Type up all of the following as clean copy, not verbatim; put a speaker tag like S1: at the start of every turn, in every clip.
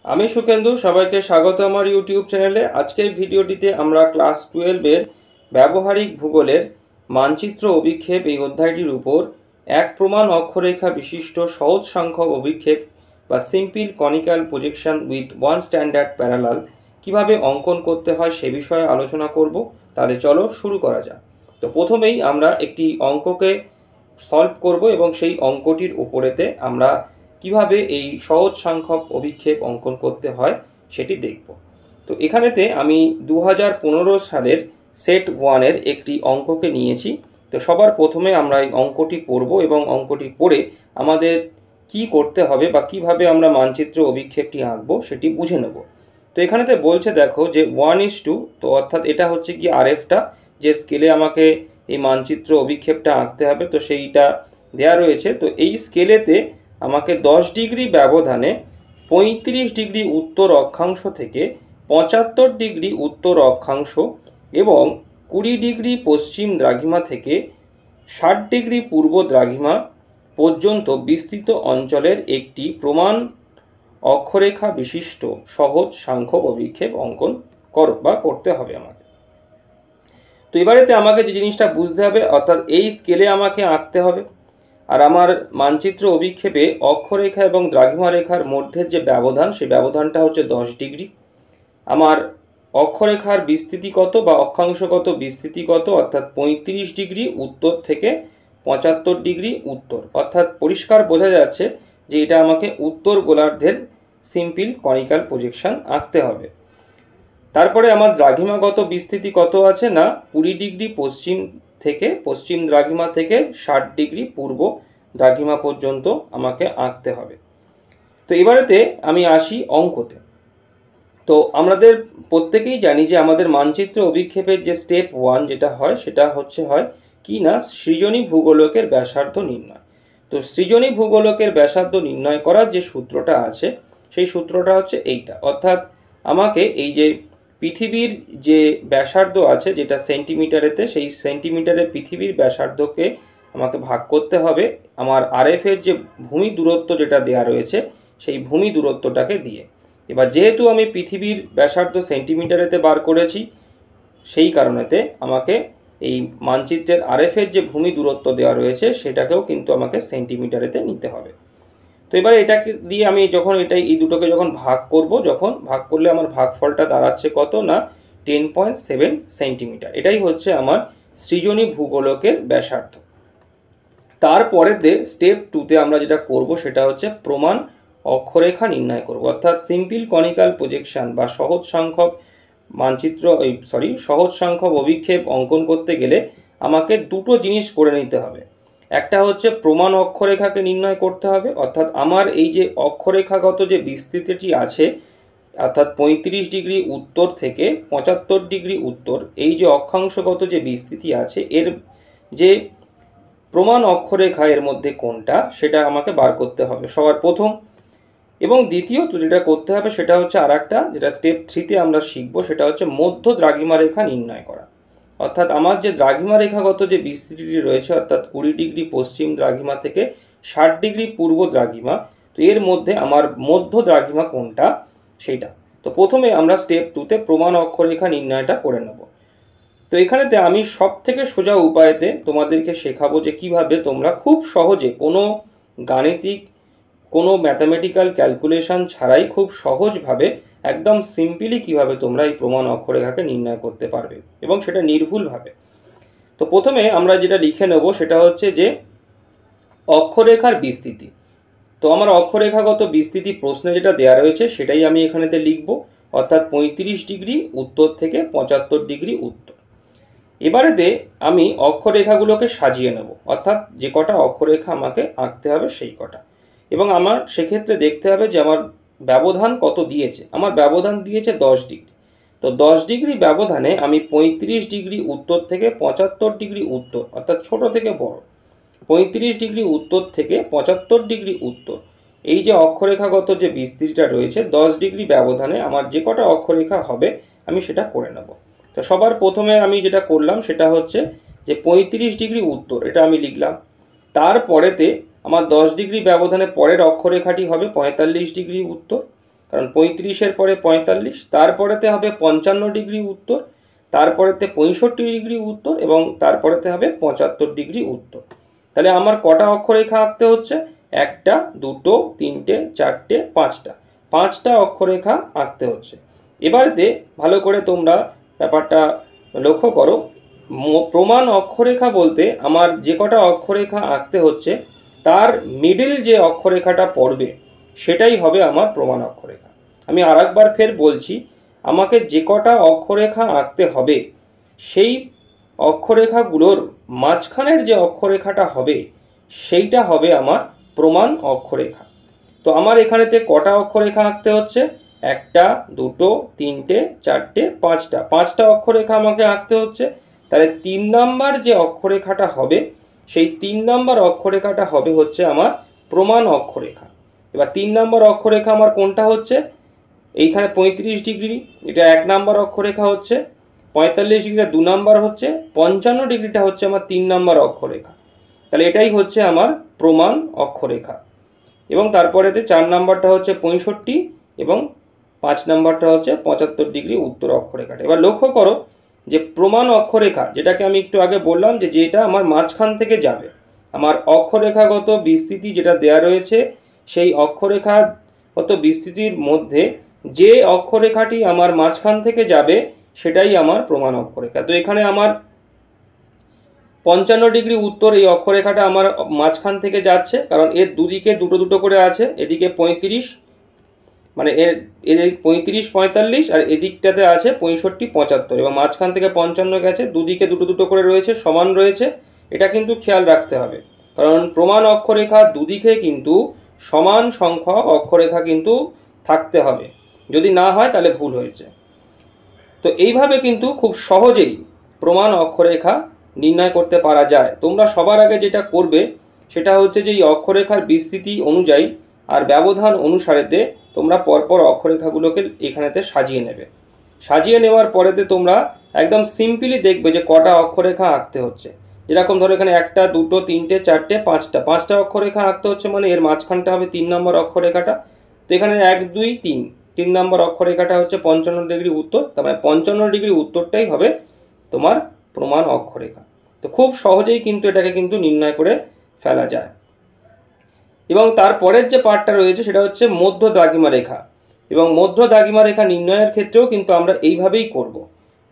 S1: আমি সুকেন্দু, সবাইকে স্বাগত আমার ইউটিউব চ্যানেলে। আজকের ভিডিওটিতে আমরা ক্লাস 12-এর ব্যবহারিক ভূগোলের মানচিত্র অভিক্ষেপ এই অধ্যায়টির উপর এক প্রমাণ অক্ষরেখা বিশিষ্ট সহজ সংখ্যক অভিক্ষেপ বা simple conical projection with one standard parallel কিভাবে অঙ্কন করতে হয় সে বিষয়ে আলোচনা করব। তাহলে চলো শুরু করা যাক। তো প্রথমেই আমরা একটি অঙ্ককে সলভ করব এবং সেই অঙ্কটির উপরেতে আমরা কিভাবে এই সহজ সংখ্যক অভিক্ষেপ অঙ্কন করতে হয় সেটি দেখব। তো এখানেতে আমি 2015 সালের সেট 1-এর একটি অঙ্ককে নিয়েছি। তো সবার প্রথমে আমরা এই অঙ্কটি পড়ব এবং অঙ্কটি পড়ে আমাদের কি করতে হবে বা কিভাবে আমরা মানচিত্র অভিক্ষেপটি আঁকবো সেটি বুঝে নেব। তো এখানেতে বলছে দেখো যে 1:2, তো অর্থাৎ এটা হচ্ছে কি আরএফটা, যে স্কেলে আমাকে এই মানচিত্র অভিক্ষেপটা আঁকতে হবে, তো সেইটা দেয়া রয়েছে। তো এই স্কেলেতে আমাকে 10 ডিগ্রি ব্যবধানে 35 ডিগ্রি উত্তর অক্ষাংশ থেকে 75 ডিগ্রি উত্তর অক্ষাংশ এবং 20 ডিগ্রি পশ্চিম দ্রাঘিমা থেকে 60 ডিগ্রি পূর্ব দ্রাঘিমা পর্যন্ত বিস্তৃত অঞ্চলের একটি প্রমাণ অক্ষরেখা বিশিষ্ট সহজ সংখ্যক অভিক্ষেপ অঙ্কন করতে হবে আমাকে। তো এবারেতে আমাকে যে জিনিসটা বুঝতে হবে, অর্থাৎ এই স্কেলে আমাকে আঁকতে হবে, আর আমার মানচিত্র অভিক্ষেপে অক্ষরেখা এবং দ্রাঘিমা রেখার মধ্যে যে ব্যবধান, সেই ব্যবধানটা হচ্ছে 10 ডিগ্রি। আমার অক্ষরেখার বিস্তৃতি কত বা অক্ষাংশগত বিস্তৃতি কত, অর্থাৎ 35 ডিগ্রি উত্তর থেকে 75 ডিগ্রি উত্তর, অর্থাৎ পরিষ্কার বোঝা যাচ্ছে যে এটা আমাকে উত্তর গোলার্ধের সিম্পল কনিক্যাল প্রজেকশন আঁকতে হবে। তারপরে আমার দ্রাঘিমাগত বিস্তৃতি কত আছে না 20 ডিগ্রি পশ্চিম দ্রাঘিমা থেকে 60 ডিগ্রি পূর্ব দ্রাঘিমা পর্যন্ত আমাকে আঁকতে হবে। তো এবারেতে আমি আসি অঙ্কতে। তো আমাদের প্রত্যেকেই জানি যে আমাদের মানচিত্র অভিক্ষেপের যে স্টেপ 1 যেটা হয় সেটা হয় কি না সৃজনী ভূগোলকের ব্যাসার্ধ নির্ণয়। তো সৃজনী ভূগোলকের ব্যাসার্ধ নির্ণয় করার যে সূত্রটা আছে সেই সূত্রটা হচ্ছে এইটা, অর্থাৎ আমাকে এই যে পৃথিবীর যে ব্যাসার্ধ আছে যেটা সেন্টিমিটারেতে, সেই সেন্টিমিটারে পৃথিবীর ব্যাসার্ধকে আমাকে ভাগ করতে হবে আমার আরএফ এর যে ভূমি দূরত্ব যেটা দেয়া রয়েছে সেই ভূমি দূরত্বটাকে দিয়ে। এবার যেহেতু আমি পৃথিবীর ব্যাসার্ধ সেন্টিমিটারেতে বার করেছি, সেই কারণেতে আমাকে এই মানচিত্রের আরএফ এর যে ভূমি দূরত্ব দেওয়া রয়েছে সেটাকেও কিন্তু আমাকে সেন্টিমিটারেতে নিতে হবে। তো এবারে এটাকে দিয়ে আমি যখন এই দুটোকে যখন ভাগ করব, যখন ভাগ করলে আমার ভাগফলটা দাঁড়াচ্ছে কত না 10.7 সেন্টিমিটার। এটাই হচ্ছে আমার সৃজনী ভূগোলকের ব্যাসার্ধ। তারপরেতে স্টেপ 2-তে আমরা যেটা করব সেটা হচ্ছে প্রমাণ অক্ষরেখা নির্ণয় করব, অর্থাৎ সিম্পল কনিক্যাল প্রজেকশন বা সহজ সংখ্যক অভিক্ষেপ অঙ্কন করতে গেলে আমাকে দুটো জিনিস করে নিতে হবে। একটা হচ্ছে প্রমাণ অক্ষরেখাকে নির্ণয় করতে হবে, অর্থাৎ আমার এই যে অক্ষরেখাগত যে বিস্তৃতিটি আছে, অর্থাৎ 35 ডিগ্রি উত্তর থেকে 75 ডিগ্রি উত্তর, এই যে অক্ষাংশগত যে বিস্তৃতি আছে এর যে প্রমাণ অক্ষরেখা এর মধ্যে কোনটা সেটা আমাকে বার করতে হবে সবার প্রথম। এবং দ্বিতীয়ত যেটা করতে হবে সেটা হচ্ছে আরেকটা, যেটা স্টেপ 3-তে আমরা শিখবো, সেটা হচ্ছে মধ্য দ্রাঘিমা রেখা নির্ণয় করা। অর্থাৎ আমার যে দ্রাঘিমা রেখাগত যে বিস্তৃতিটি রয়েছে, অর্থাৎ 20 ডিগ্রি পশ্চিম দ্রাঘিমা থেকে 60 ডিগ্রি পূর্ব দ্রাঘিমা, তো এর মধ্যে আমার মধ্য দ্রাঘিমা কোনটা সেইটা। তো প্রথমে আমরা স্টেপ 2-তে প্রমাণ অক্ষরেখা নির্ণয়টা করে নেব। তো এখানেতে আমি সব থেকে সোজা উপায়েতে তোমাদেরকে শেখাবো যে কিভাবে তোমরা খুব সহজে কোনো গাণিতিক কোনো ম্যাথামেটিক্যাল ক্যালকুলেশন ছাড়াই খুব সহজভাবে একদম সিম্পলি কিভাবে তোমরা এই প্রমাণ অক্ষরেখাকে নির্ণয় করতে পারবে এবং সেটা নির্ভুলভাবে। তো প্রথমে আমরা যেটা লিখে নেব সেটা হচ্ছে যে অক্ষরেখার বিস্তৃতি। তো আমার অক্ষরেখাগত বিস্তৃতি প্রশ্নে যেটা দেয়া রয়েছে সেটাই আমি এখানেতে লিখব, অর্থাৎ 35 ডিগ্রি উত্তর থেকে 75 ডিগ্রি উত্তর। এবারেতে আমি অক্ষরেখাগুলোকে সাজিয়ে নেব, অর্থাৎ যে কটা অক্ষরেখা আমাকে আঁকতে হবে সেই কটা, এবং আমার সেক্ষেত্রে দেখতে হবে যে আমার ব্যবধান কত দিয়েছে। আমার ব্যবধান দিয়েছে 10 ডিগ্রি। তো 10 ডিগ্রি ব্যবধানে আমি 35 ডিগ্রি উত্তর থেকে 75 ডিগ্রি উত্তর, অর্থাৎ ছোট থেকে বড় 35 ডিগ্রি উত্তর থেকে 75 ডিগ্রি উত্তর, এই যে অক্ষরেখাগত যে বিস্তৃতিটা রয়েছে 10 ডিগ্রি ব্যবধানে আমার যে কটা অক্ষরেখা হবে আমি সেটা করে নেব। তো সবার প্রথমে আমি যেটা করলাম সেটা হচ্ছে যে 35 ডিগ্রি উত্তর, এটা আমি লিখলাম। তারপরেতে আমার 10 ডিগ্রি ব্যবধানে পরের অক্ষরেখাটি হবে 45 ডিগ্রি উত্তর, কারণ 35-এর পরে 45, তারপরেতে হবে 55 ডিগ্রি উত্তর, তারপরেতে 65 ডিগ্রি উত্তর এবং তারপরেতে হবে 75 ডিগ্রি উত্তর। তাহলে আমার কটা অক্ষরেখা আঁকতে হচ্ছে? 1টা 2টো 3টে 4টে 5টা অক্ষরেখা আঁকতে হচ্ছে। এবারেতে ভালো করে তোমরা ব্যাপারটা লক্ষ্য করো। প্রমাণ অক্ষরেখা বলতে আমার যে কটা অক্ষরেখা আঁকতে হচ্ছে তার মিডল যে অক্ষরেখাটা পড়বে সেটাই হবে আমার প্রমাণ অক্ষরেখা। আমি আরেকবার ফের বলছি, আমাকে যে কটা অক্ষরেখা আঁকতে হবে সেই অক্ষরেখাগুলোর মাঝখানের যে অক্ষরেখাটা হবে সেইটা হবে আমার প্রমাণ অক্ষরেখা। তো আমার এখানেতে কটা অক্ষরেখা আঁকতে হচ্ছে? 1টা 2টো 3টে 4টে 5টা অক্ষরেখা আমাকে আঁকতে হচ্ছে। তাহলে 3 নাম্বার যে অক্ষরেখাটা হবে সেই 3 নাম্বার অক্ষরেখাটা হবে হচ্ছে আমার প্রমাণ অক্ষরেখা। এবার 3 নাম্বার অক্ষরেখা আমার কোনটা হচ্ছে? এইখানে 35 ডিগ্রি, এটা 1 নাম্বার অক্ষরেখা হচ্ছে। 45 ডিগ্রিটা 2 নাম্বার হচ্ছে। 55 ডিগ্রিটা হচ্ছে আমার 3 নাম্বার অক্ষরেখা। তাহলে এটাই হচ্ছে আমার প্রমাণ অক্ষরেখা। এবং তারপরেতে 4 নাম্বারটা হচ্ছে 65 এবং 5 নাম্বারটা হচ্ছে 75 ডিগ্রি উত্তর অক্ষরেখাটা। এবার লক্ষ্য করো যে প্রমাণ অক্ষরেখা, যেটাকে আমি একটু আগে বললাম যে যেটা আমার মাঝখান থেকে যাবে, আমার অক্ষরেখাগত বিস্তৃতি যেটা দেয়া রয়েছে সেই অক্ষরেখাগত বিস্তৃতির মধ্যে যে অক্ষরেখাটি আমার মাঝখান থেকে যাবে সেটাই আমার প্রমাণ অক্ষরেখা। তো এখানে আমার 55 ডিগ্রি উত্তর এই অক্ষরেখাটা আমার মাঝখান থেকে যাচ্ছে, কারণ এর দুদিকে দুটো দুটো করে আছে। এদিকে 35 মানে এর 35 45 আর এদিকটাতে আছে 65 75 এবং মাঝখান থেকে 55 গেছে, দুদিকে দুটো দুটো করে রয়েছে, সমান রয়েছে। এটা কিন্তু খেয়াল রাখতে হবে, কারণ প্রমাণ অক্ষরেখা দুদিকে কিন্তু সমান সংখ্যক অক্ষরেখা কিন্তু থাকতে হবে, যদি না হয় তাহলে ভুল হয়েছে। তো এইভাবে কিন্তু খুব সহজেই প্রমাণ অক্ষরেখা নির্ণয় করতে পারা যায়। তোমরা সবার আগে যেটা করবে সেটা হচ্ছে যে এই অক্ষরেখার বিস্তৃতি অনুযায়ী আর ব্যবধান অনুসারেতে তোমরা পরপর অক্ষরেখাগুলোকে এখানেতে সাজিয়ে নেবে। সাজিয়ে নেওয়ার পরেতে তোমরা একদম সিম্পলি দেখবে যে কটা অক্ষরেখা আঁকতে হচ্ছে। যেরকম ধরো এখানে 1টা 2টো 3টে 4টে 5টা অক্ষরেখা আঁকতে হচ্ছে, মানে এর মাঝখানটা হবে 3 নম্বর অক্ষরেখাটা। তো এখানে 1 2 3 নম্বর অক্ষরেখাটা হচ্ছে 55 ডিগ্রি উত্তর, তার মানে 55 ডিগ্রি উত্তরটাই হবে তোমার প্রমাণ অক্ষরেখা। তো খুব সহজেই কিন্তু এটাকে কিন্তু নির্ণয় করে ফেলা যায়। এবং তারপরের যে পার্টটা রয়েছে সেটা হচ্ছে মধ্য দ্রাঘিমা রেখা। এবং মধ্য দ্রাঘিমা রেখা নির্ণয়ের ক্ষেত্রেও কিন্তু আমরা এইভাবেই করব।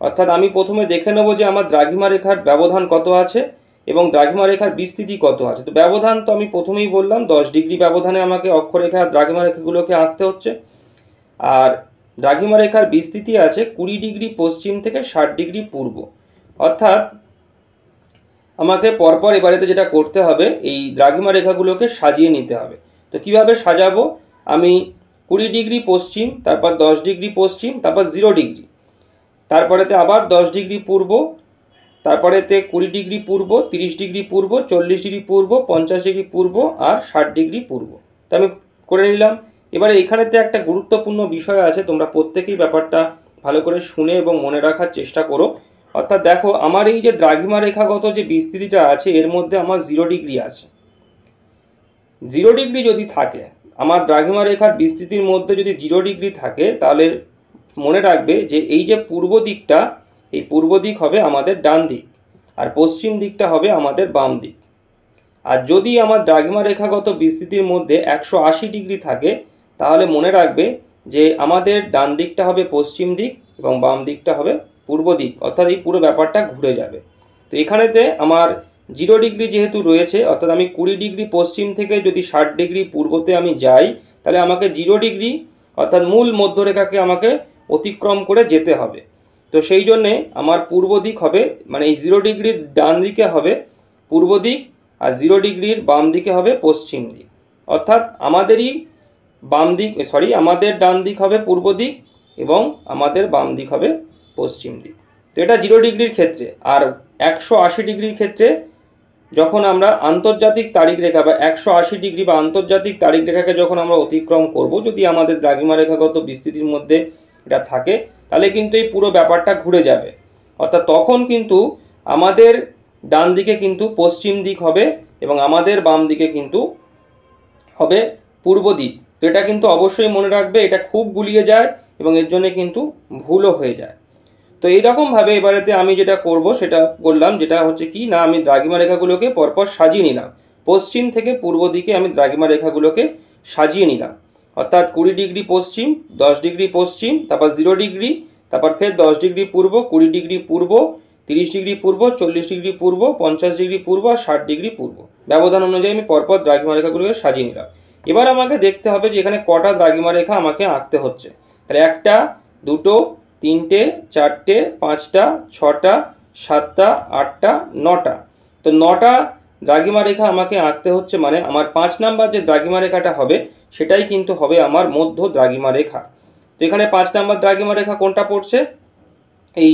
S1: অর্থাৎ আমি প্রথমে দেখে নেব যে আমার দ্রাঘিমা রেখার ব্যবধান কত আছে এবং দ্রাঘিমা রেখার বিস্তৃতি কত আছে। তো ব্যবধান তো আমি প্রথমেই বললাম 10 ডিগ্রি ব্যবধানে আমাকে অক্ষরেখা দ্রাঘিমা রেখাগুলোকে আঁকতে হচ্ছে। আর দ্রাঘিমা রেখার বিস্তৃতি আছে 20 ডিগ্রি পশ্চিম থেকে 60 ডিগ্রি পূর্ব। অর্থাৎ আমাকে পরপর এবারেতে যেটা করতে হবে এই দ্রাঘিমা রেখাগুলোকে সাজিয়ে নিতে হবে। তো কিভাবে সাজাবো? আমি 20 ডিগ্রি পশ্চিম, তারপর 10 ডিগ্রি পশ্চিম, তারপর 0 ডিগ্রি, তারপরেতে আবার 10 ডিগ্রি পূর্ব, তারপরেতে 20 ডিগ্রি পূর্ব, 30 ডিগ্রি পূর্ব, 40 ডিগ্রি পূর্ব, 50 ডিগ্রি পূর্ব আর 60 ডিগ্রি পূর্ব। তো আমি করে নিলাম। এবারে এখানেতে একটা গুরুত্বপূর্ণ বিষয় আছে, তোমরা প্রত্যেকেই ব্যাপারটা ভালো করে শুনে এবং মনে রাখার চেষ্টা করো। অর্থাৎ দেখো আমার এই যে দ্রাঘিমা রেখাগত যে বিস্তৃতিটা আছে এর মধ্যে আমার 0 ডিগ্রি আছে। 0 ডিগ্রি যদি থাকে, আমার দ্রাঘিমা রেখার বিস্তৃতির মধ্যে যদি 0 ডিগ্রি থাকে, তাহলে মনে রাখবে যে এই যে পূর্ব দিকটা, এই পূর্ব দিক হবে আমাদের ডান দিক আর পশ্চিম দিকটা হবে আমাদের বাম দিক। আর যদি আমার দ্রাঘিমা রেখাগত বিস্তৃতির মধ্যে 180 ডিগ্রি থাকে, তাহলে মনে রাখবে যে আমাদের ডান দিকটা হবে পশ্চিম দিক এবং বাম দিকটা হবে পূর্ব দিক, অর্থাৎ এই পুরো ব্যাপারটা ঘুরে যাবে। তো এখানেতে আমার 0 ডিগ্রি যেহেতু রয়েছে, অর্থাৎ আমি 20 ডিগ্রি পশ্চিম থেকে যদি 60 ডিগ্রি পূর্বতে আমি যাই, তাহলে আমাকে 0 ডিগ্রি অর্থাৎ মূল মধ্যরেখাকে আমাকে অতিক্রম করে যেতে হবে। তো সেই জন্যে আমার পূর্ব দিক হবে, মানে এই 0 ডিগ্রির ডান দিকে হবে পূর্ব দিক আর 0 ডিগ্রির বাম দিকে হবে পশ্চিম দিক। অর্থাৎ আমাদেরই আমাদের ডান দিক হবে পূর্ব দিক এবং আমাদের বাম দিক হবে পশ্চিম দিক। তো এটা 0 ডিগ্রির ক্ষেত্রে। আর 180 ডিগ্রির ক্ষেত্রে যখন আমরা আন্তর্জাতিক তারিখ রেখা বা 180 ডিগ্রি বা আন্তর্জাতিক তারিখ রেখাকে যখন আমরা অতিক্রম করব, যদি আমাদের দ্রাঘিমা রেখাগত বিস্তৃতির মধ্যে এটা থাকে, তাহলে কিন্তু এই পুরো ব্যাপারটা ঘুরে যাবে। অর্থাৎ তখন কিন্তু আমাদের ডান দিকে কিন্তু পশ্চিম দিক হবে এবং আমাদের বাম দিকে কিন্তু হবে পূর্ব দিক। তো এটা কিন্তু অবশ্যই মনে রাখবে, এটা খুব গুলিয়ে যায় এবং এর জন্য কিন্তু ভুলও হয়ে যায়। তো এইরকমভাবে এবারেতে আমি যেটা করব সেটা করলাম, যেটা হচ্ছে কি না, আমি দ্রাঘিমা রেখাগুলোকে পরপর সাজিয়ে নিলাম। পশ্চিম থেকে পূর্ব দিকে আমি দ্রাঘিমা রেখাগুলোকে সাজিয়ে নিলাম, অর্থাৎ 20 ডিগ্রি পশ্চিম, 10 ডিগ্রি পশ্চিম, তারপর 0 ডিগ্রি, তারপর ফের 10 ডিগ্রি পূর্ব, 20 ডিগ্রি পূর্ব, 30 ডিগ্রি পূর্ব, 40 ডিগ্রি পূর্ব, 50 ডিগ্রি পূর্ব আর 60 ডিগ্রি পূর্ব ব্যবধান অনুযায়ী আমি পরপর দ্রাঘিমা রেখাগুলোকে সাজিয়ে নিলাম। এবার আমাকে দেখতে হবে যে এখানে কটা দ্রাঘিমা রেখা আমাকে আঁকতে হচ্ছে। তাহলে 1টা, 2টো, 3টে, 4টে, 5টা, 6টা, 7টা, 8টা, 9টা। তো 9টা দ্রাঘিমা রেখা আমাকে আঁকতে হচ্ছে, মানে আমার 5 নাম্বার যে দ্রাঘিমা রেখাটা হবে সেটাই কিন্তু হবে আমার মধ্য দ্রাঘিমা রেখা। তো এখানে 5 নাম্বার দ্রাঘিমা রেখা কোনটা পড়ছে? এই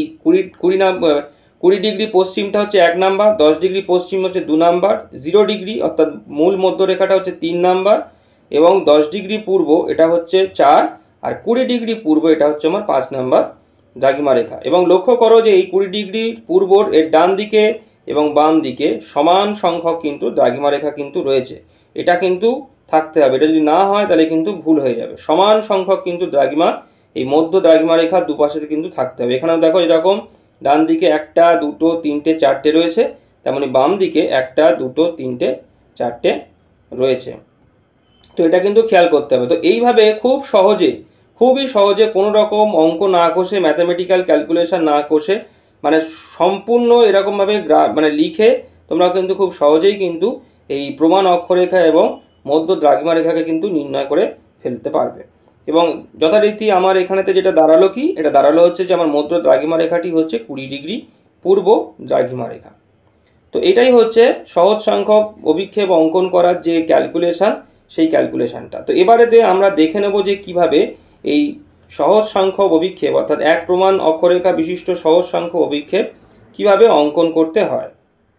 S1: 20 ডিগ্রি পশ্চিমটা হচ্ছে 1 নাম্বার, 10 ডিগ্রি পশ্চিম হচ্ছে 2 নাম্বার, 0 ডিগ্রি অর্থাৎ মূল মধ্য রেখাটা হচ্ছে 3 নাম্বার, এবং 10 ডিগ্রি পূর্ব এটা হচ্ছে 4, আর 20 ডিগ্রি পূর্ব এটা হচ্ছে আমার 5 নাম্বার দ্রাঘিমা রেখা। এবং লক্ষ্য করো যে এই 20 ডিগ্রি পূর্বর এর ডান দিকে এবং বাম দিকে সমান সংখ্যক কিন্তু দ্রাঘিমা রেখা কিন্তু রয়েছে। এটা কিন্তু থাকতে হবে, এটা যদি না হয় তাহলে কিন্তু ভুল হয়ে যাবে। সমান সংখ্যক কিন্তু দ্রাঘিমা এই মধ্য দ্রাঘিমা রেখার দুপাশে কিন্তু থাকতে হবে। এখানেও দেখো এরকম ডান দিকে 1টা, 2টো, 3টে, 4টে রয়েছে, তেমনি বাম দিকে 1টা, 2টো, 3টে, 4টে রয়েছে। তো এটা কিন্তু খেয়াল করতে হবে। তো এইভাবে খুবই সহজে কোনো রকম অঙ্ক না কষে, ম্যাথামেটিক্যাল ক্যালকুলেশন না কষে, মানে সম্পূর্ণ এরকমভাবে মানে লিখে তোমরা কিন্তু খুব সহজেই কিন্তু এই প্রমাণ অক্ষরেখা এবং মধ্য দ্রাঘিমা রেখাকে কিন্তু নির্ণয় করে ফেলতে পারবে। এবং যথারীতি আমার এখানেতে যেটা দাঁড়ালো কি, এটা দাঁড়ালো হচ্ছে যে আমার মধ্য দ্রাঘিমা রেখাটি হচ্ছে 20 ডিগ্রি পূর্ব দ্রাঘিমা রেখা। তো এটাই হচ্ছে সহজ সংখ্যক অভিক্ষেপ অঙ্কন করার যে ক্যালকুলেশন, সেই ক্যালকুলেশনটা। তো এবারেতে আমরা দেখে নেব যে কিভাবে এই সহজ সংখ্যক অভিক্ষেপ অর্থাৎ এক প্রমাণ অক্ষরেখা বিশিষ্ট সহজ সংখ্যক অভিক্ষেপ কিভাবে অঙ্কন করতে হয়।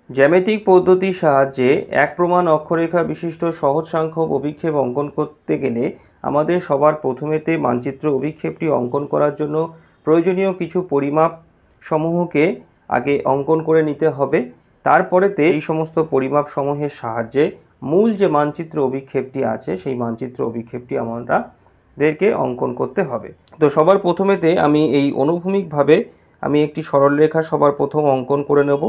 S1: জ্যামিতিক পদ্ধতির সাহায্যে এক প্রমাণ অক্ষরেখা বিশিষ্ট সহজ সংখ্যক অভিক্ষেপ অঙ্কন করতে গেলে আমাদের সবার প্রথমেতে মানচিত্র অভিক্ষেপটি অঙ্কন করার জন্য প্রয়োজনীয় কিছু পরিমাপ সমূহকে আগে অঙ্কন করে নিতে হবে। তারপরেতে এই সমস্ত পরিমাপ সমূহের সাহায্যে মূল যে মানচিত্র অভিক্ষেপটি আছে সেই মানচিত্র অভিক্ষেপটি আমাদেরকে অঙ্কন করতে হবে। তো সবার প্রথমেতে আমি এই অনুভূমিকভাবে আমি একটি সরলরেখা সবার প্রথম অঙ্কন করে নেব।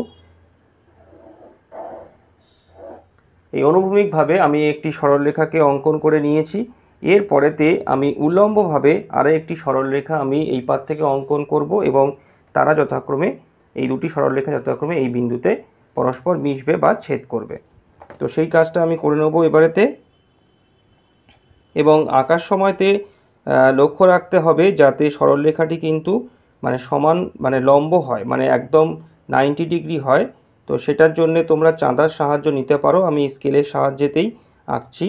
S1: এই অনুভূমিকভাবে আমি একটি সরলরেখাকে অঙ্কন করে নিয়েছি। এরপরেতে আমি উল্লম্বভাবে আরও একটি সরলরেখা আমি এই পাশ থেকে অঙ্কন করব এবং তারা যথাক্রমে এই দুটি সরলরেখা যথাক্রমে এই বিন্দুতে পরস্পর মিশবে বা ছেদ করবে। তো সেই কাজটা আমি করে নেব এবারেতে। এবং আঁকার সময়তে লক্ষ্য রাখতে হবে যাতে সরলরেখাটি কিন্তু মানে সমান মানে লম্ব হয়, মানে একদম 90 ডিগ্রি হয়। তো সেটার জন্য তোমরা চাঁদার সাহায্য নিতে পারো, আমি স্কেলের সাহায্যেতেই আঁকছি।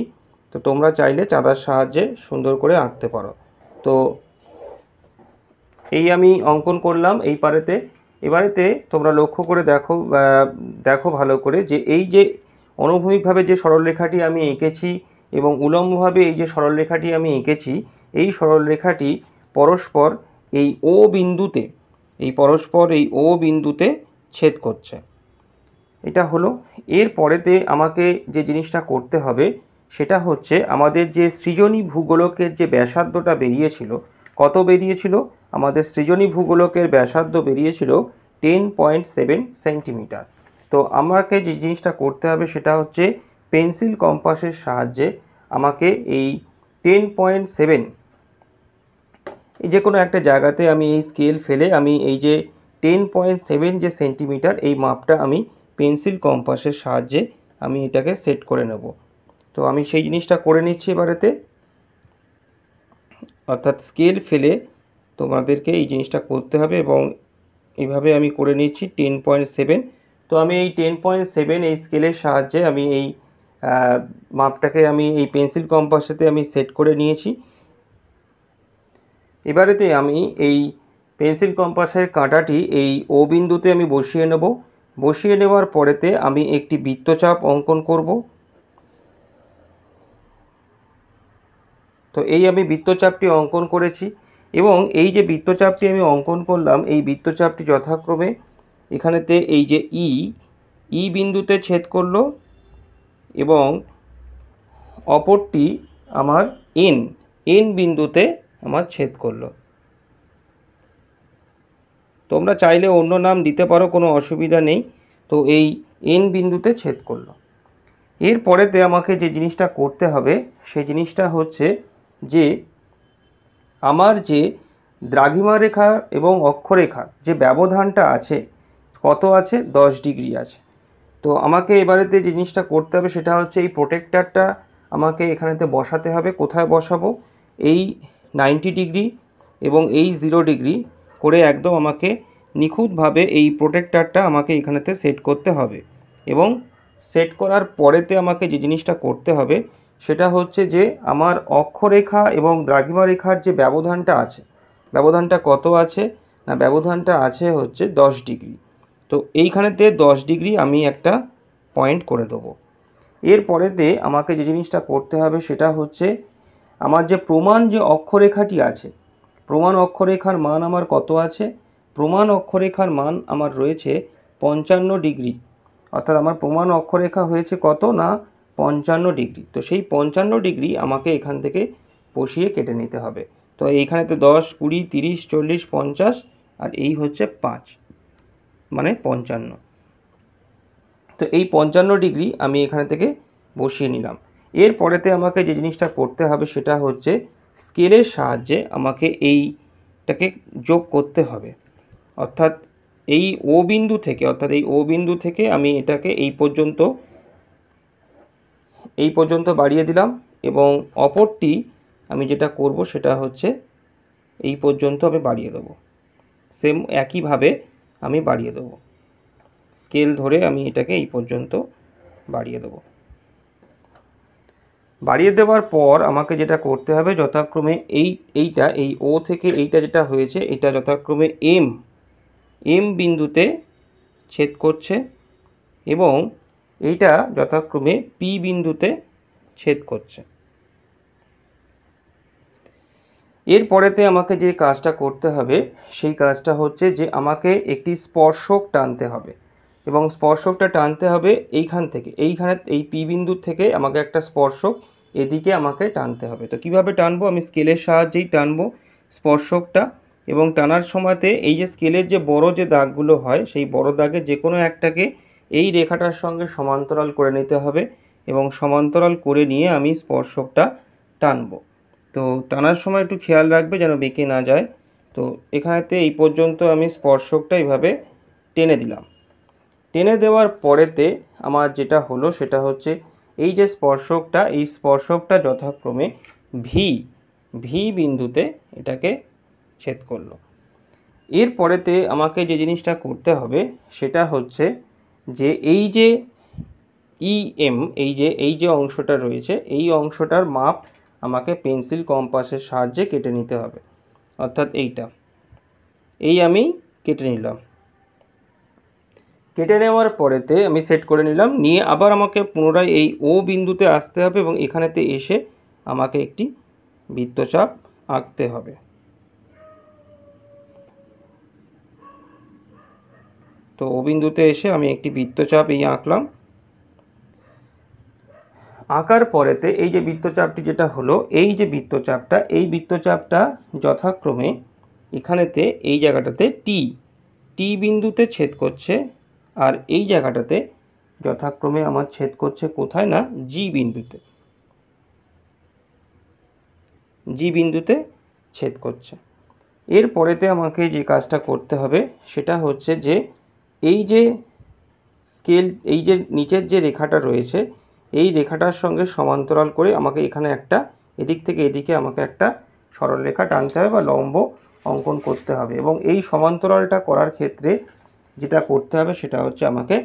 S1: তো তোমরা চাইলে চাঁদার সাহায্যে সুন্দর করে আঁকতে পারো। তো এই আমি অঙ্কন করলাম এই পারেতে। এবারেতে তোমরা লক্ষ্য করে দেখো ভালো করে যে এই যে অনুভূমিকভাবে যে সরলরেখাটি আমি এঁকেছি এবং উল্লম্বভাবে এই যে সরলরেখাটি আমি এঁকেছি, এই সরলরেখাটি পরস্পর এই ও বিন্দুতে ছেদ করছে। এটা হলো। এর পরেতে আমাকে যে জিনিসটা করতে হবে সেটা হচ্ছে আমাদের যে সৃজনী ভূগোলকের যে ব্যাসার্ধটা বেরিয়েছিল, কত বেরিয়েছিল? আমাদের সৃজনী ভূগোলকের ব্যাসার্ধ বেরিয়েছিল 10.7 সেন্টিমিটার। তো আমাকে যে জিনিসটা করতে হবে সেটা হচ্ছে পেন্সিল কম্পাসের সাহায্যে আমাকে এই 10.7 যে কোনো একটা জায়গাতে আমি এই স্কেল ফেলে আমি এই যে 10.7 যে সেন্টিমিটার এই মাপটা আমি পেন্সিল কম্পাসের সাহায্যে আমি এটাকে সেট করে নেব। তো আমি সেই জিনিসটা করে নিচ্ছি এবারেতে, অর্থাৎ স্কেল ফেলে তোমাদেরকে এই জিনিসটা করতে হবে এবং এইভাবে আমি করে নিচ্ছি 10.7। তো আমি এই 10.7 এই স্কেলের সাহায্যে আমি এই মাপটাকে আমি এই পেন্সিল কম্পাসেতে আমি সেট করে নিয়েছি। এবারেতে আমি এই পেন্সিল কম্পাসের কাঁটাটি এই ও বিন্দুতে আমি বসিয়ে নেব। বসিয়ে নেওয়ার পরেতে আমি একটি বৃত্তচাপ অঙ্কন করব। তো এই আমি বৃত্তচাপটি অঙ্কন করেছি এবং এই যে বৃত্তচাপটি আমি অঙ্কন করলাম এই বৃত্তচাপটি যথাক্রমে এখানেতে এই যে ই বিন্দুতে ছেদ করলো এবং অপরটি আমার এন এন বিন্দুতে আমার ছেদ করলো। তোমরা চাইলে অন্য নাম দিতে পারো, কোনো অসুবিধা নেই। তো এই এন বিন্দুতে ছেদ করলো। এর পরেতে আমাকে যে জিনিসটা করতে হবে সেই জিনিসটা হচ্ছে যে আমার যে দ্রাঘিমা রেখা এবং অক্ষরেখার যে ব্যবধানটা আছে, কত আছে, 10 ডিগ্রি আছে। তো আমাকে এবারেতে যে জিনিসটা করতে হবে সেটা হচ্ছে এই প্রোটেক্টরটা আমাকে এখানেতে বসাতে হবে। কোথায় বসাবো? এই 90 ডিগ্রি এবং এই 0 ডিগ্রি করে একদম আমাকে নিখুঁতভাবে এই প্রোটেক্টরটা আমাকে এখানেতে সেট করতে হবে। এবং সেট করার পরেতে আমাকে যে জিনিসটা করতে হবে সেটা হচ্ছে যে আমার অক্ষরেখা এবং দ্রাঘিমা রেখার যে ব্যবধানটা আছে, ব্যবধানটা কত আছে না, ব্যবধানটা আছে হচ্ছে 10 ডিগ্রি। তো এইখানেতে 10 ডিগ্রি আমি একটা পয়েন্ট করে দেবো। এরপরেতে আমাকে যে জিনিসটা করতে হবে সেটা হচ্ছে আমার যে প্রমাণ যে অক্ষরেখাটি আছে, প্রমাণ অক্ষরেখার মান আমার কত আছে? প্রমাণ অক্ষরেখার মান আমার রয়েছে 55 ডিগ্রি। অর্থাৎ আমার প্রমাণ অক্ষরেখা হয়েছে কত না 55 ডিগ্রি। তো সেই 55 ডিগ্রি আমাকে এখান থেকে বসিয়ে কেটে নিতে হবে। তো এইখানেতে 10, 20, 30, 40, 50 আর এই হচ্ছে 5 মানে 55। তো এই 55 ডিগ্রি আমি এখানে থেকে বসিয়ে নিলাম। এরপরেতে আমাকে যে জিনিসটা করতে হবে সেটা হচ্ছে স্কেলের সাহায্যে আমাকে এইটাকে যোগ করতে হবে। অর্থাৎ এই ও বিন্দু থেকে আমি এটাকে এই পর্যন্ত বাড়িয়ে দিলাম এবং অপরটি আমি যেটা করব সেটা হচ্ছে এই পর্যন্ত আমি বাড়িয়ে দেবো। সেম একইভাবে আমি বাড়িয়ে দেবো, স্কেল ধরে আমি এটাকে এই পর্যন্ত বাড়িয়ে দেবো। বাড়িয়ে দেওয়ার পর আমাকে যেটা করতে হবে যথাক্রমে এই ও থেকে এইটা যেটা হয়েছে এটা যথাক্রমে এম বিন্দুতে ছেদ করছে এবং এইটা যথাক্রমে পি বিন্দুতে ছেদ করছে। এরপরেতে আমাকে যে কাজটা করতে হবে সেই কাজটা হচ্ছে যে আমাকে একটি স্পর্শক টানতে হবে এবং স্পর্শকটা টানতে হবে এইখান থেকে, এই পি বিন্দু থেকে আমাকে একটা স্পর্শক এদিকে আমাকে টানতে হবে। তো কিভাবে টানবো? আমি স্কেলের সাহায্যেই টানবো স্পর্শকটা এবং টানার সময়তে এই যে স্কেলের যে বড় যে দাগগুলো হয় সেই বড় দাগে যে কোনো একটাকে এই রেখাটার সঙ্গে সমান্তরাল করে নিতে হবে এবং সমান্তরাল করে নিয়ে আমি স্পর্শকটা টানবো। তো টানার সময় একটু খেয়াল রাখবে যেন বেঁকে না যায়। তো এখানেতে এই পর্যন্ত আমি স্পর্শকটা এইভাবে টেনে দিলাম। টেনে দেওয়ার পরেতে আমার যেটা হলো সেটা হচ্ছে এই যে এই স্পর্শকটা যথাক্রমে ভি বিন্দুতে এটাকে ছেদ করলো। এরপরেতে আমাকে যে জিনিসটা করতে হবে সেটা হচ্ছে যে এই যে ইএম এই যে অংশটা রয়েছে এই অংশটার মাপ আমাকে পেন্সিল কম্পাসের সাহায্যে কেটে নিতে হবে। অর্থাৎ এই আমি কেটে নিলাম। কেটে নেওয়ার পরেতে আমি সেট করে নিলাম, নিয়ে আবার আমাকে পুনরায় এই ও বিন্দুতে আসতে হবে এবং এখানেতে এসে আমাকে একটি বৃত্তচাপ আঁকতে হবে। তো ও বিন্দুতে এসে আমি একটি বৃত্তচাপ আঁকলাম। আঁকার পরেতে এই যে বৃত্তচাপটি যেটা হলো এই বৃত্তচাপটা যথাক্রমে এখানেতে এই জায়গাটাতে টি বিন্দুতে ছেদ করছে আর এই জায়গাটাতে যথাক্রমে আমার ছেদ করছে কোথায় না জি বিন্দুতে ছেদ করছে। এরপরেতে আমাকে যে কাজটা করতে হবে সেটা হচ্ছে যে এই যে নিচের যে রেখাটা রয়েছে এই রেখাটার সঙ্গে সমান্তরাল করে আমাকে এখানে একটা এদিক থেকে এদিকে আমাকে একটা সরলরেখা টানতে হবে বা লম্ব অঙ্কন করতে হবে এবং এই সমান্তরালটা করার ক্ষেত্রে যেটা করতে হবে সেটা হচ্ছে আমাকে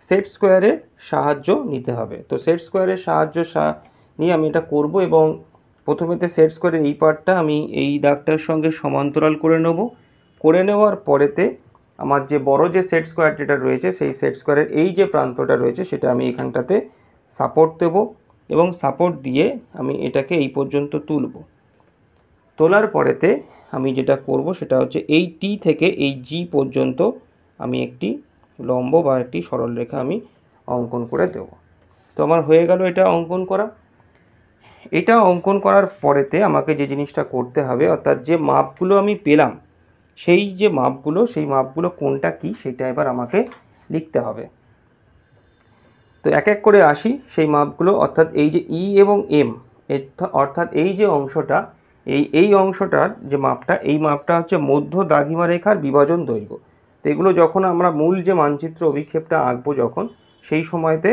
S1: সেট স্কোয়ারের সাহায্য নিতে হবে। তো সেট স্কোয়ারের সাহায্য নিয়ে আমি এটা করব এবং প্রথমেতে সেট স্কোয়ারের এই পার্টটা আমি এই দাগটার সঙ্গে সমান্তরাল করে নেব। করে নেওয়ার পরেতে আমার যে বড় যে সেট স্কোয়ার যেটা রয়েছে সেই সেট স্কোয়ারের এই যে প্রান্তটা রয়েছে সেটা আমি এখানটাতে সাপোর্ট দেব এবং সাপোর্ট দিয়ে আমি এটাকে এই পর্যন্ত তুলব। তোলার পরেতে আমি যেটা করব সেটা হচ্ছে এই টি থেকে এই জি পর্যন্ত আমি একটি লম্ব বা একটি সরলরেখা আমি অঙ্কন করে দেব। তো আমার হয়ে গেল এটা অঙ্কন করা। এটা অঙ্কন করার পরেতে আমাকে যে জিনিসটা করতে হবে, অর্থাৎ যে মাপগুলো আমি পেলাম সেই যে মাপগুলো, সেই মাপগুলো কোনটা কি সেটা এবার আমাকে লিখতে হবে। তো এক এক করে আসি সেই মাপগুলো, অর্থাৎ এই যে ই এবং এম, অর্থাৎ এই যে অংশটা, এই অংশটার যে মাপটা, এই মাপটা হচ্ছে মধ্য দ্রাঘিমা রেখার বিভাজন দৈর্ঘ্য। তো এগুলো যখন আমরা মূল যে মানচিত্র অভিক্ষেপটা আঁকবো যখন, সেই সময়তে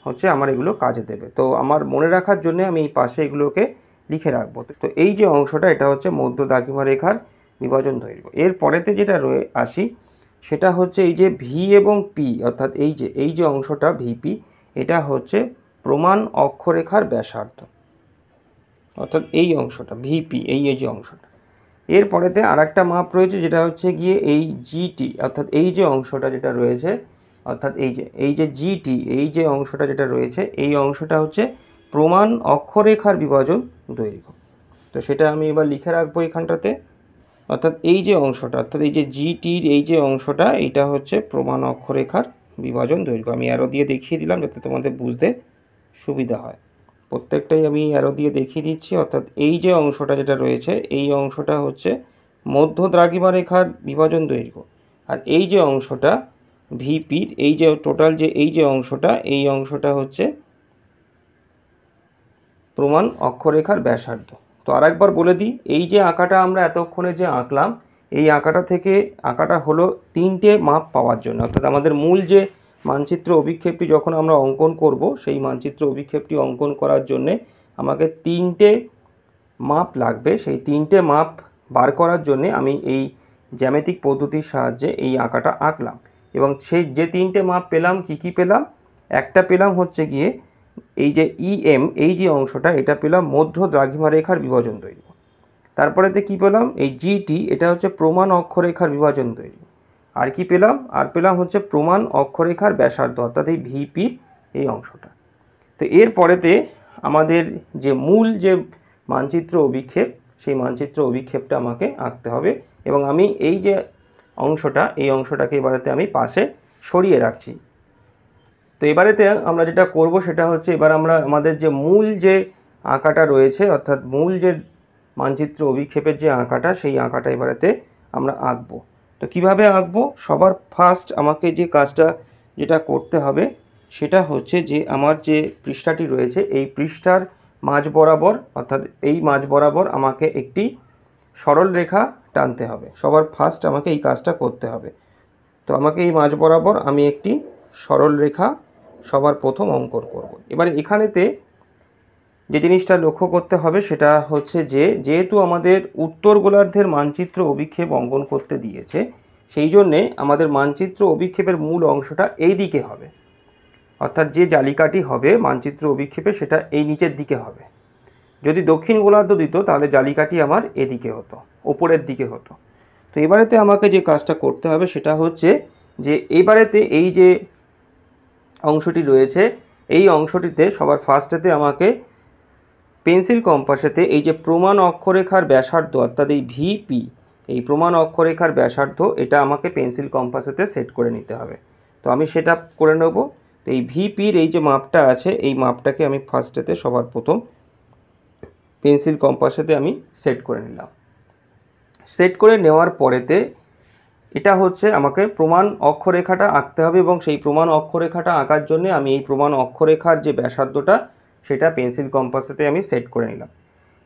S1: হচ্ছে আমার এগুলো কাজে দেবে। তো আমার মনে রাখার জন্য আমি এই পাশে এগুলোকে লিখে রাখবো। তো এই যে অংশটা, এটা হচ্ছে মধ্য দ্রাঘিমা রেখার বিভাজন দৈর্ঘ্য। এর পরেতে যেটা আসি সেটা হচ্ছে এই যে ভি এবং পি, অর্থাৎ এই যে অংশটা ভিপি, এটা হচ্ছে প্রমাণ অক্ষরেখার ব্যাসার্ধ, অর্থাৎ এই অংশটা ভিপি, এই যে অংশটা। এর পরেতে আরেকটা মাপ রয়েছে যেটা হচ্ছে গিয়ে এই জিটি, অর্থাৎ এই যে অংশটা যেটা রয়েছে, অর্থাৎ এই যে জিটি, এই যে অংশটা যেটা রয়েছে, এই অংশটা হচ্ছে প্রমাণ অক্ষরেখার বিভাজন দৈর্ঘ্য। তো সেটা আমি এবার লিখে রাখবো এখানটাতে, অর্থাৎ এই যে অংশটা, অর্থাৎ এই যে জিটির এই যে অংশটা, এইটা হচ্ছে প্রমাণ অক্ষরেখার বিভাজন দৈর্ঘ্য। আমি অ্যারো দিয়ে দেখিয়ে দিলাম যাতে তোমাদের বুঝতে সুবিধা হয়। প্রত্যেকটাই আমি অ্যারো দিয়ে দেখিয়ে দিচ্ছি। অর্থাৎ এই যে অংশটা যেটা রয়েছে, এই অংশটা হচ্ছে মধ্য দ্রাঘিমা রেখার বিভাজন দৈর্ঘ্য। আর এই যে অংশটা ভিপির, এই যে টোটাল যে এই যে অংশটা, এই অংশটা হচ্ছে প্রমাণ অক্ষরেখার ব্যাসার্ধ। তো আরেকবার বলে দিই, এই যে আঁকাটা আমরা এতক্ষণে যে আঁকলাম, এই আঁকাটা থেকে আঁকাটা হলো তিনটে মাপ পাওয়ার জন্য। অর্থাৎ আমাদের মূল যে মানচিত্র অভিক্ষেপটি যখন আমরা অঙ্কন করব, সেই মানচিত্র অভিক্ষেপটি অঙ্কন করার জন্যে আমাকে তিনটে মাপ লাগবে। সেই তিনটে মাপ বার করার জন্যে আমি এই জ্যামিতিক পদ্ধতির সাহায্যে এই আঁকাটা আঁকলাম। এবং সেই যে তিনটে মাপ পেলাম, কি পেলাম, একটা পেলাম হচ্ছে গিয়ে এই যে ইএম, এই যে অংশটা, এটা পেলাম মধ্য দ্রাঘিমা রেখার বিভাজন দৈর্ঘ্য। তারপরেতে কি পেলাম, এই জিটি, এটা হচ্ছে প্রমাণ অক্ষরেখার বিভাজন দৈর্ঘ্য। আর কি পেলাম, আর পেলাম হচ্ছে প্রমাণ অক্ষরেখার ব্যাসার্ধ, অর্থাৎ এই ভিপির এই অংশটা। তো এর পরেতে আমাদের যে মূল যে মানচিত্র অভিক্ষেপ, সেই মানচিত্র অভিক্ষেপটা আমাকে আঁকতে হবে। এবং আমি এই যে অংশটা, এই অংশটাকে এবারেতে আমি পাশে সরিয়ে রাখছি। তো এবারেতে আমরা যেটা করব সেটা হচ্ছে, এবার আমরা আমাদের যে মূল যে আঁকাটা রয়েছে, অর্থাৎ মূল যে মানচিত্র অভিক্ষেপের যে আঁকাটা, সেই আঁকাটা এবারেতে আমরা আঁকবো। তো কিভাবে আঁকবো, সবার ফার্স্ট আমাকে যে কাজটা যেটা করতে হবে সেটা হচ্ছে যে আমার যে পৃষ্ঠাটি রয়েছে, এই পৃষ্ঠার মাঝ বরাবর, অর্থাৎ এই মাঝ বরাবর আমাকে একটি সরল রেখা টানতে হবে। সবার ফার্স্ট আমাকে এই কাজটা করতে হবে। তো আমাকে এই মাঝ বরাবর আমি একটি সরল রেখা সবার প্রথম অঙ্কন করব। এবারে এখানেতে যে জিনিসটা লক্ষ্য করতে হবে সেটা হচ্ছে যে, যেহেতু আমাদের উত্তর গোলার্ধের মানচিত্র অভিক্ষেপ অঙ্কন করতে দিয়েছে, সেই জন্যে আমাদের মানচিত্র অভিক্ষেপের মূল অংশটা এই দিকে হবে। অর্থাৎ যে জালিকাটি হবে মানচিত্র অভিক্ষেপে, সেটা এই নিচের দিকে হবে। যদি দক্ষিণ গোলার্ধ দিত তাহলে জালিকাটি আমার এদিকে হতো, ওপরের দিকে হতো। তো এবারেতে আমাকে যে কাজটা করতে হবে সেটা হচ্ছে যে, এবারেতে এই যে অংশটি রয়েছে, এই অংশটিতে সবার ফার্স্টেতে আমাকে পেন্সিল কম্পাসেতে এই যে প্রমাণ অক্ষরেখার ব্যাসার্ধ, অর্থাৎ এই ভিপি, এই প্রমাণ অক্ষরেখার ব্যাসার্ধ, এটা আমাকে পেন্সিল কম্পাসেতে সেট করে নিতে হবে। তো আমি সেটা করে নেব। তো এই ভিপির এই যে মাপটা আছে, এই মাপটাকে আমি ফার্স্টেতে সবার প্রথম পেন্সিল কম্পাসেতে আমি সেট করে নিলাম। সেট করে নেওয়ার পরেতে এটা হচ্ছে আমাকে প্রমাণ অক্ষরেখাটা আঁকতে হবে, এবং সেই প্রমাণ অক্ষরেখাটা আঁকার জন্য আমি এই প্রমাণ অক্ষরেখার যে ব্যাসার্ধটা, সেটা পেন্সিল কম্পাসেতে আমি সেট করে নিলাম।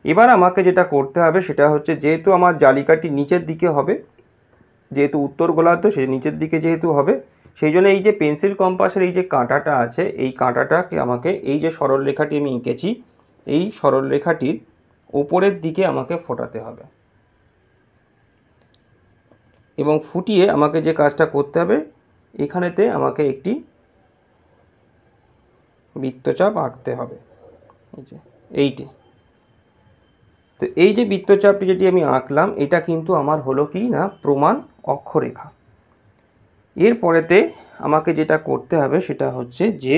S1: এবার আমাকে যেটা করতে হবে সেটা হচ্ছে, যেহেতু আমার জালিকাটি নিচের দিকে হবে, যেহেতু উত্তর গোলার্ধ, সেই নিচের দিকে যেহেতু হবে, সেই জন্য এই যে পেন্সিল কম্পাসের এই যে কাঁটাটা আছে, এই কাঁটাটাকে আমাকে এই যে সরল রেখাটি আমি এঁকেছি, এই সরল রেখাটির উপরের দিকে আমাকে ফোটাতে হবে। এবং ফুটিয়ে আমাকে যে কাজটা করতে হবে, এখানেতে আমাকে একটি বৃত্তচাপ আঁকতে হবে, এই যে এইটি। তো এই যে বৃত্তচাপটি যেটি আমি আঁকলাম, এটা কিন্তু আমার হলো কি না, প্রমাণ অক্ষরেখা। এরপরেতে আমাকে যেটা করতে হবে সেটা হচ্ছে যে,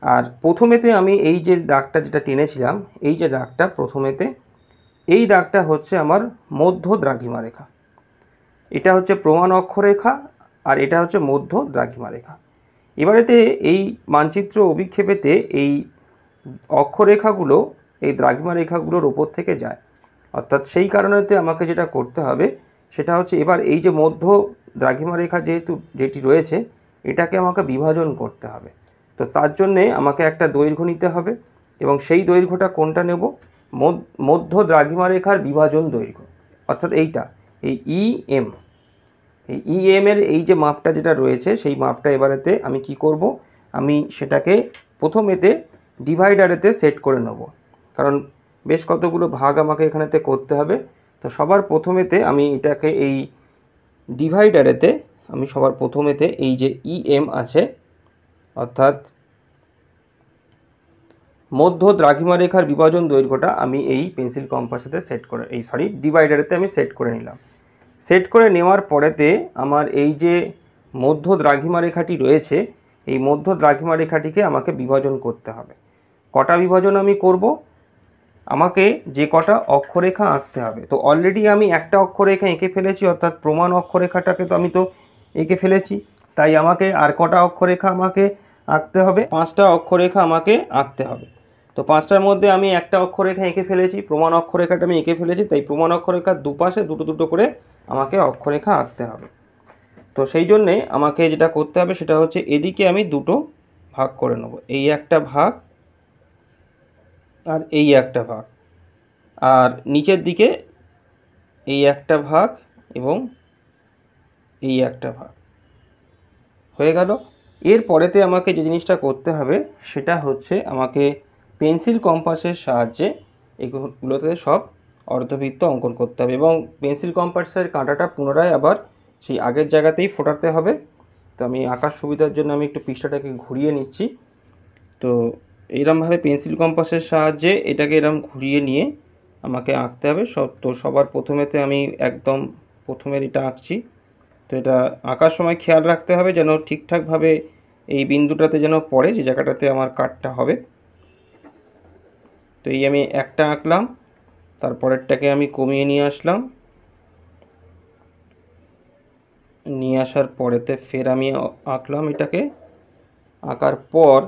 S1: আর প্রথমেতে আমি এই যে দাগটা যেটা টেনেছিলাম, এই যে দাগটা প্রথমেতে, এই দাগটা হচ্ছে আমার মধ্য দ্রাঘিমা রেখা। এটা হচ্ছে প্রমাণ অক্ষরেখা, আর এটা হচ্ছে মধ্য দ্রাঘিমা রেখা। এবারেতে এই মানচিত্র অভিক্ষেপেতে এই অক্ষরেখাগুলো, এই দ্রাঘিমা রেখাগুলোর ওপর থেকে যায়। অর্থাৎ সেই কারণেতে আমাকে যেটা করতে হবে সেটা হচ্ছে এবার এই যে মধ্য দ্রাঘিমা রেখা যেটি রয়েছে এটাকে আমাকে বিভাজন করতে হবে। তো তার জন্যে আমাকে একটা দৈর্ঘ্য নিতে হবে এবং সেই দৈর্ঘ্যটা কোনটা নেব, মধ্য দ্রাঘিমা রেখার বিভাজন দৈর্ঘ্য, অর্থাৎ এইটা, এই EM। এই EM এর এই যে মাপটা যেটা রয়েছে সেই মাপটা এবারেতে আমি কি করব, আমি সেটাকে প্রথমেতে ডিভাইডারেতে সেট করে নেব, কারণ বেশ কতগুলো ভাগ আমাকে এখানেতে করতে হবে। তো সবার প্রথমেতে আমি এটাকে এই ডিভাইডারেতে আমি সবার প্রথমেতে এই যে EM আছে অর্থাৎ মধ্য দ্রাঘিমা রেখার বিভাজন দৈর্ঘ্যটা আমি এই পেন্সিল কম্পাসেতে ডিভাইডারেতে আমি সেট করে নিলাম। সেট করে নেওয়ার পরেতে আমার এই যে মধ্য দ্রাঘিমা রেখাটি রয়েছে এই মধ্য দ্রাঘিমা রেখাটিকে আমাকে বিভাজন করতে হবে। কটা বিভাজন আমি করব, আমাকে যে কটা অক্ষরেখা আঁকতে হবে। তো অলরেডি আমি একটা অক্ষরেখা এঁকে ফেলেছি, অর্থাৎ প্রমাণ অক্ষরেখাটাকে তো আমি তো এঁকে ফেলেছি, তাই আমাকে আর কটা অক্ষরেখা আমাকে আঁকতে হবে, 5টা অক্ষরেখা আমাকে আঁকতে হবে। তো 5টার মধ্যে আমি একটা অক্ষরেখা এঁকে ফেলেছি, প্রমাণ অক্ষরেখাটা আমি এঁকে ফেলেছি, তাই প্রমাণ অক্ষরেখার দুপাশে দুটো দুটো করে আমাকে অক্ষরেখা আঁকতে হবে। তো সেই জন্যে আমাকে যেটা করতে হবে সেটা হচ্ছে এদিকে আমি দুটো ভাগ করে নেব, এই একটা ভাগ আর এই একটা ভাগ, আর নিচের দিকে এই একটা ভাগ এবং এই একটা ভাগ হয়ে গেল। এর পরেতে আমাকে যে জিনিসটা করতে হবে সেটা হচ্ছে আমাকে পেন্সিল কম্পাসের সাহায্যে এগুলোতে সব অর্ধবৃত্ত অঙ্কন করতে হবে এবং পেন্সিল কম্পাসের কাঁটাটা পুনরায় আবার সেই আগের জায়গাতেই ফোটাতে হবে। তো আমি আঁকার সুবিধার জন্য আমি একটু পৃষ্ঠাটাকে ঘুরিয়ে নিচ্ছি। তো এইরকমভাবে পেন্সিল কম্পাসের সাহায্যে এটাকে এরকম ঘুরিয়ে নিয়ে আমাকে আঁকতে হবে। সবার প্রথমেতে আমি একদম প্রথমের এটা আঁকছি। তো এটা আঁকার সময় খেয়াল রাখতে হবে যেন ঠিকঠাকভাবে এই বিন্দুটাতে যেন পড়ে, যে জায়গাটাতে আমার কাটটা হবে। তো এই আমি একটা আঁকলাম, তারপরেরটাকে আমি কমিয়ে নিয়ে আসলাম, নিয়ে আসার পরেতে ফের আমি আঁকলাম এটাকে, আঁকার পর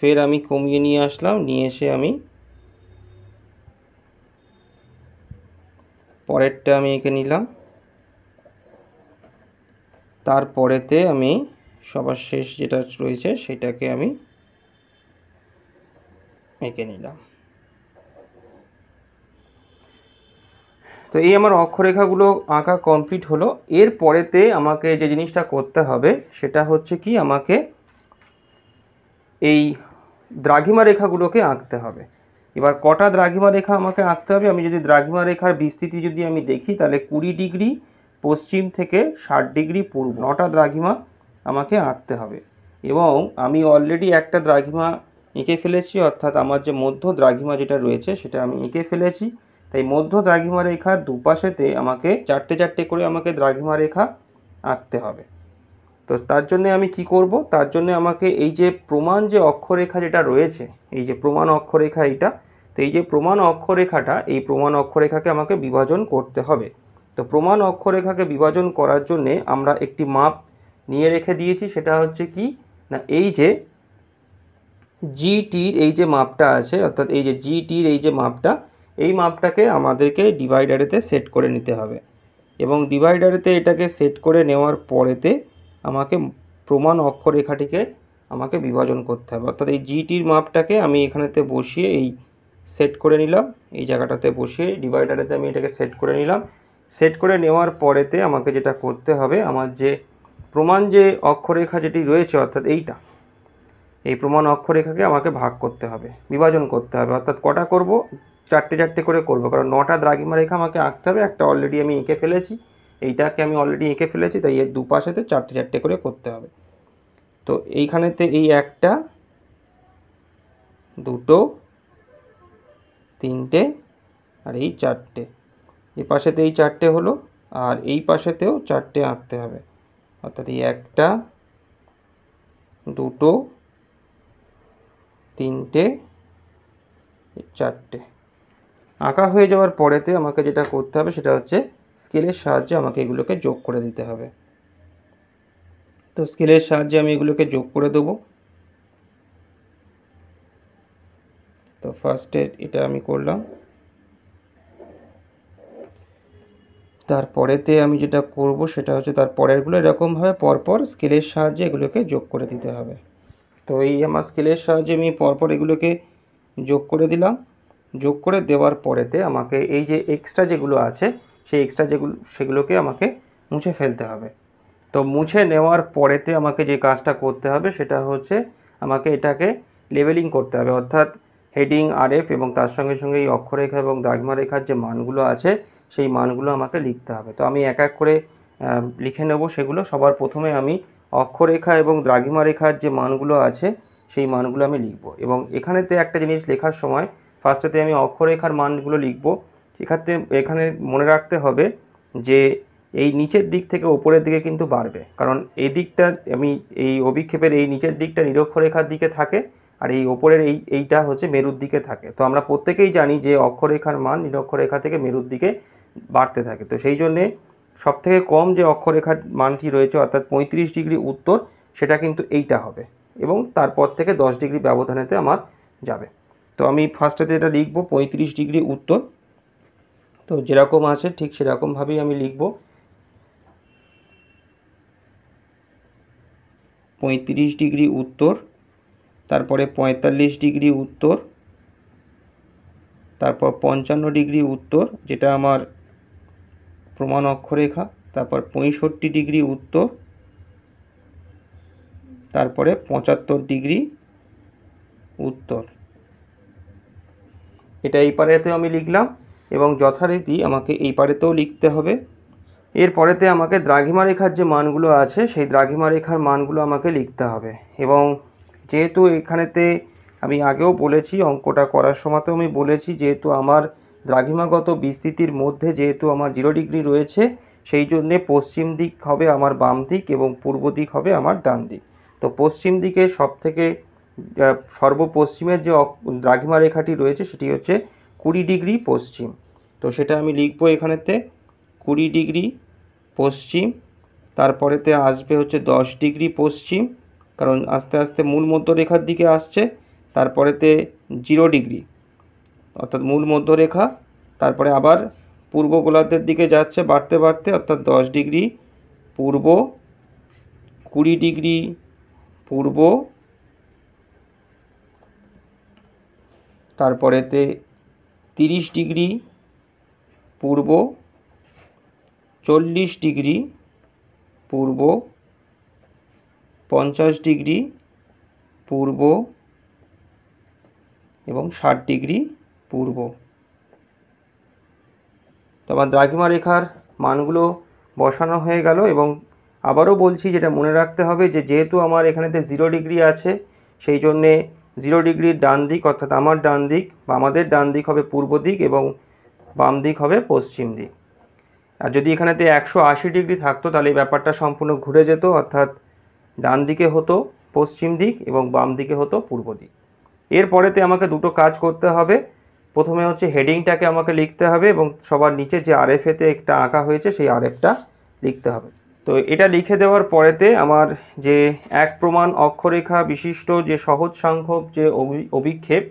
S1: ফের আমি কমিয়ে নিয়ে আসলাম, নিয়ে এসে আমি পরেরটা আমি এঁকে নিলাম, তারপরেতে আমি সবার শেষ যেটা রয়েছে সেটাকে আমি এঁকে নিলাম। তো এই আমার অক্ষরেখাগুলো আঁকা কমপ্লিট হলো। এর পরেতে আমাকে যে জিনিসটা করতে হবে সেটা হচ্ছে কি, আমাকে এই দ্রাঘিমা রেখাগুলোকে আঁকতে হবে। এবার কটা দ্রাঘিমা রেখা আমাকে আঁকতে হবে, আমি যদি দ্রাঘিমা রেখার বিস্তৃতি যদি আমি দেখি তাহলে 20 ডিগ্রি পশ্চিম থেকে 60 ডিগ্রি পূর্ব, 9টা দ্রাঘিমা আমাকে আঁকতে হবে। এবং আমি অলরেডি একটা দ্রাঘিমা এঁকে ফেলেছি, অর্থাৎ আমার যে মধ্য দ্রাঘিমা যেটা রয়েছে সেটা আমি এঁকে ফেলেছি। তাই মধ্য দ্রাঘিমা রেখার দুপাশেতে আমাকে চারটে চারটে করে আমাকে দ্রাঘিমা রেখা আঁকতে হবে। তো তার জন্য আমি কি করব, তার জন্য আমাকে এই যে প্রমাণ যে অক্ষরেখা যেটা রয়েছে, এই যে প্রমাণ অক্ষরেখা এইটা, তো এই যে প্রমাণ অক্ষরেখাটা, এই প্রমাণ অক্ষরেখাকে আমাকে বিভাজন করতে হবে। তো প্রমাণ অক্ষরেখাকে বিভাজন করার জন্যে আমরা একটি মাপ নিয়ে রেখে দিয়েছি, সেটা হচ্ছে কি না, এই যে জিটির এই যে মাপটা আছে, অর্থাৎ এই যে জিটির এই যে মাপটা, এই মাপটাকে আমাদেরকে ডিভাইডারেতে সেট করে নিতে হবে এবং ডিভাইডারেতে এটাকে সেট করে নেওয়ার পরেতে আমাকে প্রমাণ অক্ষরেখাটিকে আমাকে বিভাজন করতে হবে। অর্থাৎ এই জিটির মাপটাকে আমি এখানেতে বসিয়ে এই সেট করে নিলাম, এই জায়গাটাতে বসিয়ে ডিভাইডারেতে আমি এটাকে সেট করে নিলাম। সেট করে নেওয়ার পরেতে আমাকে যেটা করতে হবে, আমার যে প্রমাণ যে অক্ষরেখা যেটি রয়েছে অর্থাৎ এইটা, এই প্রমাণ অক্ষরেখাকে আমাকে ভাগ করতে হবে, বিভাজন করতে হবে। অর্থাৎ কটা করব, চারটে চারটে করে করব, কারণ 9টা দ্রাঘিমা রেখা আমাকে আঁকতে হবে। একটা অলরেডি আমি এঁকে ফেলেছি, এইটাকে আমি অলরেডি এঁকে ফেলেছি, তাই এর দুপাশেতে চারটে চারটে করে করতে হবে। তো এইখানেতে এই একটা, দুটো, তিনটে আর এই চারটে, এই পাশেতে এই চারটে হলো, আর এই পাশেতেও চারটে আঁকতে হবে। অর্থাৎ এই একটা, দুটো, তিনটে, চারটে আঁকা হয়ে যাওয়ার পরেতে আমাকে যেটা করতে হবে সেটা হচ্ছে স্কেলের সাহায্যে আমাকে এগুলোকে যোগ করে দিতে হবে। তো স্কেলের সাহায্যে আমি এগুলোকে যোগ করে দেবো। তো ফার্স্টে এটা আমি করলাম, তারপরেতে আমি যেটা করব সেটা হচ্ছে তার পরেরগুলো এরকমভাবে পরপর স্কেলের সাহায্যে এগুলোকে যোগ করে দিতে হবে। তো এই আমার স্কেলের সাহায্যে আমি পরপর এগুলোকে যোগ করে দিলাম। যোগ করে দেওয়ার পরেতে আমাকে এই যে এক্সট্রা যেগুলো আছে সেই এক্সট্রা সেগুলোকে আমাকে মুছে ফেলতে হবে। তো মুছে নেওয়ার পরেতে আমাকে যে কাজটা করতে হবে সেটা হচ্ছে আমাকে এটাকে লেবেলিং করতে হবে, অর্থাৎ হেডিং আরএফ এবং তার সঙ্গে সঙ্গে এই অক্ষরেখা এবং দ্রাঘিমা রেখার যে মানগুলো আছে সেই মানগুলো আমাকে লিখতে হবে। তো আমি এক এক করে লিখে নেব সেগুলো। সবার প্রথমে আমি অক্ষরেখা এবং দ্রাঘিমা রেখার যে মানগুলো আছে সেই মানগুলো আমি লিখব, এবং এখানেতে একটা জিনিস লেখার সময় ফার্স্টেতে আমি অক্ষরেখার মানগুলো লিখব। সেক্ষেত্রে এখানে মনে রাখতে হবে যে এই নিচের দিক থেকে ওপরের দিকে কিন্তু বাড়বে, কারণ এই দিকটা আমি এই অভিক্ষেপের এই নিচের দিকটা নিরক্ষরেখার দিকে থাকে, আর এই ওপরের এইটা হচ্ছে মেরুর দিকে থাকে। তো আমরা প্রত্যেকেই জানি যে অক্ষরেখার মান নিরক্ষরেখা থেকে মেরুর দিকে বাড়তে থাকে। তো সেই জন্যে সবথেকে কম যে অক্ষরেখার মানটি রয়েছে অর্থাৎ 35 ডিগ্রি উত্তর, সেটা কিন্তু এইটা হবে, এবং তারপর থেকে 10 ডিগ্রি ব্যবধানেতে আমার যাবে। তো আমি ফার্স্টেতে এটা লিখব 35 ডিগ্রি উত্তর। তো যেরকম আছে ঠিক সেরকমভাবেই আমি লিখব 35 ডিগ্রি উত্তর, তারপরে 45 ডিগ্রি উত্তর, তারপর 55 ডিগ্রি উত্তর যেটা আমার প্রমাণ অক্ষরেখা, তারপর 65 ডিগ্রি উত্তর, তারপরে 75 ডিগ্রি উত্তর। এটা এই পারেতেও আমি লিখলাম, এবং যথারীতি আমাকে এই পারেতেও লিখতে হবে। এরপরেতে আমাকে দ্রাঘিমা রেখার যে মানগুলো আছে সেই দ্রাঘিমা রেখার মানগুলো আমাকে লিখতে হবে। এবং যেহেতু এখানেতে আমি আগেও বলেছি, অঙ্কটা করার সময়তেও আমি বলেছি, যেহেতু আমার দ্রাঘিমাগত বিস্তৃতির মধ্যে যেহেতু আমার 0 ডিগ্রি রয়েছে, সেই জন্যে পশ্চিম দিক হবে আমার বাম দিক এবং পূর্ব দিক হবে আমার ডান দিক। তো পশ্চিম দিকে সবথেকে সর্বপশ্চিমের যে দ্রাঘিমা রেখাটি রয়েছে সেটি হচ্ছে 20 ডিগ্রি পশ্চিম। তো সেটা আমি লিখবো এখানেতে 20 ডিগ্রি পশ্চিম। তারপরেতে আসবে হচ্ছে 10 ডিগ্রি পশ্চিম, কারণ আস্তে আস্তে মূল মধ্যরেখার দিকে আসছে। তারপরেতে 0 ডিগ্রি অর্থাৎ মূল মধ্যরেখা, তারপরে আবার পূর্ব গোলার্ধের দিকে যাচ্ছে বাড়তে বাড়তে, অর্থাৎ 10 ডিগ্রি পূর্ব, 20 ডিগ্রি পূর্ব, তারপরেতে 30 ডিগ্রি পূর্ব, 40 ডিগ্রি পূর্ব, 50 ডিগ্রি পূর্ব এবং 60 ডিগ্রি পূর্ব। তো আমার দ্রাঘিমা রেখার মানগুলো বসানো হয়ে গেল। এবং আবারও বলছি, যেটা মনে রাখতে হবে যে যেহেতু আমার এখানেতে 0 ডিগ্রি আছে, সেই জন্যে 0 ডিগ্রির ডান দিক অর্থাৎ আমার ডান দিক বা আমাদের ডান দিক হবে পূর্ব দিক এবং বাম দিক হবে পশ্চিম দিক। আর যদি এখানেতে 180 ডিগ্রি থাকতো তাহলে এই ব্যাপারটা সম্পূর্ণ ঘুরে যেত, অর্থাৎ ডান দিকে হতো পশ্চিম দিক এবং বাম দিকে হতো পূর্ব দিক। এরপরেতে আমাকে দুটো কাজ করতে হবে। প্রথমে হচ্ছে হেডিংটাকে আমাকে লিখতে হবে, এবং সবার নিচে যে আরএফেতে একটা আঁকা হয়েছে সেই আরএফটা লিখতে হবে। তো এটা লিখে দেওয়ার পরেতে আমার যে এক প্রমাণ অক্ষরেখা বিশিষ্ট যে সহজ সংখ্যক যে অভিক্ষেপ,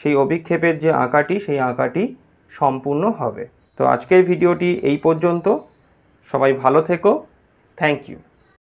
S1: সেই অভিক্ষেপের যে আঁকাটি সেই আঁকাটি সম্পূর্ণ হবে। তো আজকের ভিডিওটি এই পর্যন্ত। সবাই ভালো থেকো। Thank you.